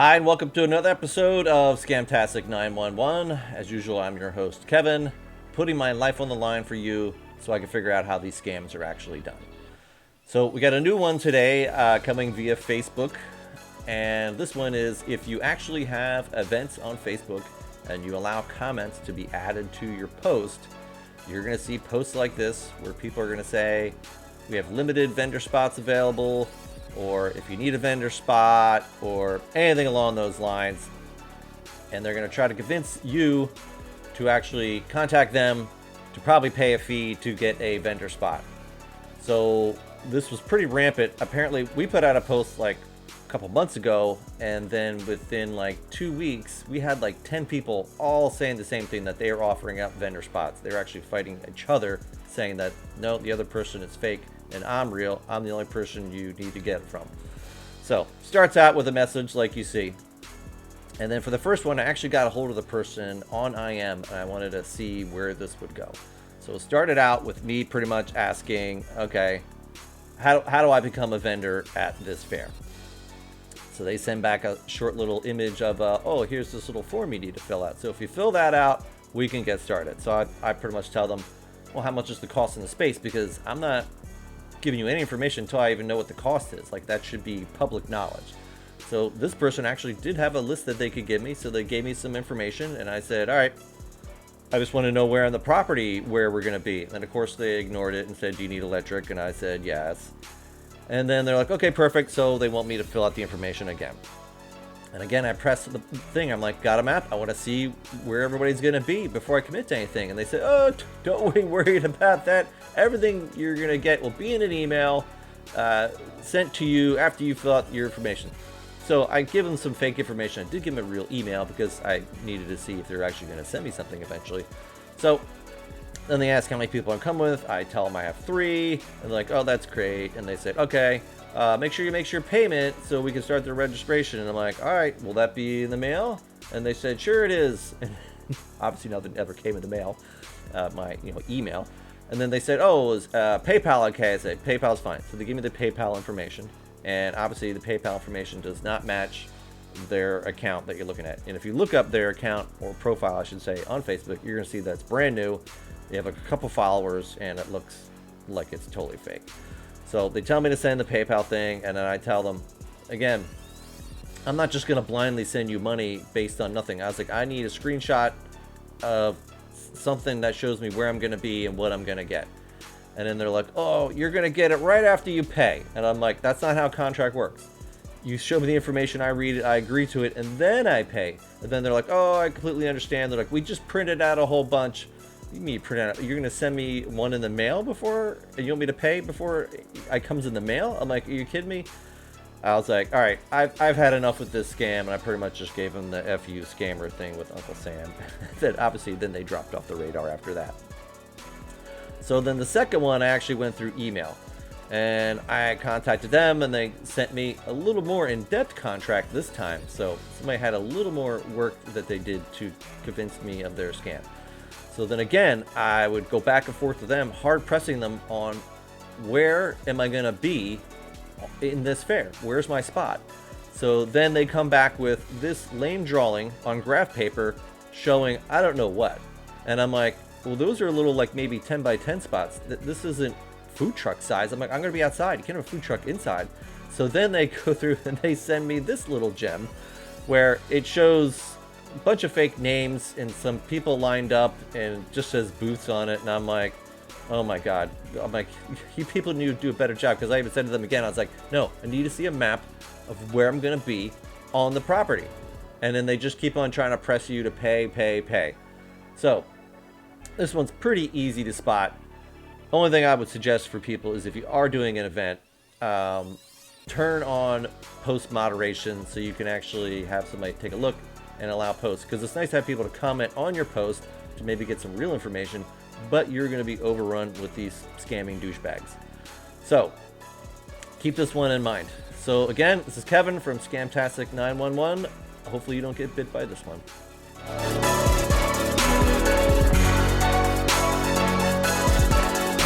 Hi, and welcome to another episode of Scamtastic 911. As usual, I'm your host, Kevin, putting my life on the line for you so I can figure out how these scams are actually done. So we got a new one today coming via Facebook, and this one is if you actually have events on Facebook and you allow comments to be added to your post, you're going to see posts like this where people are going to say, we have limited vendor spots available, or if you need a vendor spot, or anything along those lines. And they're going to try to convince you to actually contact them to probably pay a fee to get a vendor spot. So this was pretty rampant. Apparently, we put out a post like a couple months ago, and then within like 2 weeks, we had like 10 people all saying the same thing, that they are offering up vendor spots. They're actually fighting each other, saying that no, the other person is fake and I'm real. I'm the only person you need to get it from. So starts out with a message like you see. And then for the first one, I actually got a hold of the person on IM, and I wanted to see where this would go. So it started out with me pretty much asking, okay, how do I become a vendor at this fair? So they send back a short little image of, oh, here's this little form you need to fill out. So if you fill that out, we can get started. So I pretty much tell them, well, how much is the cost in the space? Because I'm not giving you any information until I even know what the cost is. Like, that should be public knowledge. So this person actually did have a list that they could give me. So they gave me some information, and I said, all right, I just want to know where on the property where we're going to be. And of course they ignored it and said, do you need electric? And I said, yes. And then they're like, okay, perfect. So they want me to fill out the information again. And again, I pressed the thing. I'm like, got a map. I want to see where everybody's going to be before I commit to anything. And they said, oh, don't be worried about that. Everything you're going to get will be in an email sent to you after you fill out your information. So I give them some fake information. I did give them a real email because I needed to see if they're actually going to send me something eventually. So then they ask how many people I'm coming with. I tell them I have 3. And they're like, oh, that's great. And they said, okay. Make sure you make your payment so we can start the registration. And I'm like, all right, will that be in the mail? And they said, sure it is. And obviously nothing ever came in the mail, my email. And then they said, oh, is PayPal okay? I said, PayPal's fine. So they give me the PayPal information. And obviously the PayPal information does not match their account that you're looking at. And if you look up their account, or profile, I should say, on Facebook, you're going to see that it's brand new. They have a couple followers, and it looks like it's totally fake. So they tell me to send the PayPal thing, and then I tell them, again, I'm not just going to blindly send you money based on nothing. I was like, I need a screenshot of something that shows me where I'm going to be and what I'm going to get. And then they're like, oh, you're going to get it right after you pay. And I'm like, that's not how a contract works. You show me the information, I read it, I agree to it, and then I pay. And then they're like, oh, I completely understand. They're like, we just printed out a whole bunch. You mean print out? You're gonna send me one in the mail before, and you want me to pay before it comes in the mail? I'm like, are you kidding me? I was like, all right, I've had enough with this scam, and I pretty much just gave them the FU scammer thing with Uncle Sam. That obviously then they dropped off the radar after that. So then the second one, I actually went through email, and I contacted them, and they sent me a little more in-depth contract this time. So somebody had a little more work that they did to convince me of their scam. So then again, I would go back and forth with them, hard pressing them on where am I going to be in this fair? Where's my spot? So then they come back with this lame drawing on graph paper showing I don't know what. And I'm like, well, those are a little like maybe 10 by 10 spots. This isn't food truck size. I'm like, I'm going to be outside. You can't have a food truck inside. So then they go through and they send me this little gem where it shows a bunch of fake names and some people lined up, and just says booths on it. And I'm like, oh my god. I'm like, you people need to do a better job. Because I even said to them again, I was like, no, I need to see a map of where I'm going to be on the property. And then they just keep on trying to press you to pay. So this one's pretty easy to spot. Only thing I would suggest for people is if you are doing an event, turn on post moderation so you can actually have somebody take a look and allow posts, because it's nice to have people to comment on your post to maybe get some real information, but you're going to be overrun with these scamming douchebags. So keep this one in mind. So again, this is Kevin from Scamtastic 911. Hopefully you don't get bit by this one.